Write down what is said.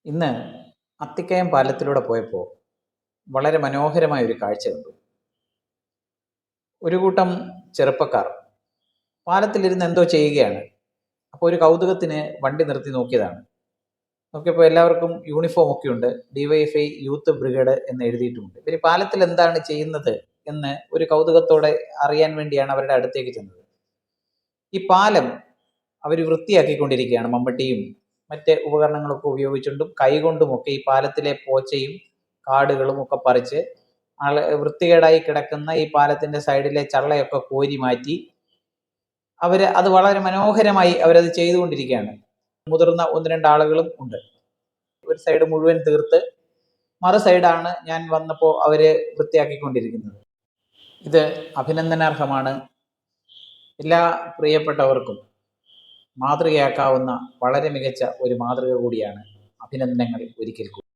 ഇന്ന് അത്തിക്കയം പാലത്തിലൂടെ പോയപ്പോൾ വളരെ മനോഹരമായ ഒരു കാഴ്ച കണ്ടു. ഒരു കൂട്ടം ചെറുപ്പക്കാർ പാലത്തിലിരുന്ന് എന്തോ ചെയ്യുകയാണ്. അപ്പോൾ ഒരു കൗതുകത്തിന് വണ്ടി നിർത്തി നോക്കിയതാണ്. നോക്കിയപ്പോൾ എല്ലാവർക്കും യൂണിഫോം ഒക്കെ ഉണ്ട്. DYFI യൂത്ത് ബ്രിഗേഡ് എന്ന് എഴുതിയിട്ടുമുണ്ട്. ഇവർ പാലത്തിൽ എന്താണ് ചെയ്യുന്നത് എന്ന് ഒരു കൗതുകത്തോടെ അറിയാൻ വേണ്ടിയാണ് അവരുടെ അടുത്തേക്ക് ചെന്നത്. ഈ പാലം അവർ വൃത്തിയാക്കിക്കൊണ്ടിരിക്കുകയാണ്. മമ്മട്ടിയും മറ്റ് ഉപകരണങ്ങളൊക്കെ ഉപയോഗിച്ചുകൊണ്ടും കൈകൊണ്ടുമൊക്കെ ഈ പാലത്തിലെ പോച്ചയും കാടുകളും ഒക്കെ പറിച്ച് വൃത്തികേടായി കിടക്കുന്ന ഈ പാലത്തിന്റെ സൈഡിലെ ചള്ളയൊക്കെ കോരി മാറ്റി അത് വളരെ മനോഹരമായി അവരത് ചെയ്തുകൊണ്ടിരിക്കുകയാണ്. മുതിർന്ന 1-2 ആളുകളും ഉണ്ട്. ഒരു സൈഡ് മുഴുവൻ തീർത്ത് മറു സൈഡാണ് ഞാൻ വന്നപ്പോൾ അവര് വൃത്തിയാക്കിക്കൊണ്ടിരിക്കുന്നത്. ഇത് അഭിനന്ദനാർഹമാണ്. എല്ലാ പ്രിയപ്പെട്ടവർക്കും മാതൃകയാക്കാവുന്ന വളരെ മികച്ച ഒരു മാതൃക കൂടിയാണ്. അഭിനന്ദനങ്ങൾ ഒരിക്കൽ കൂടി.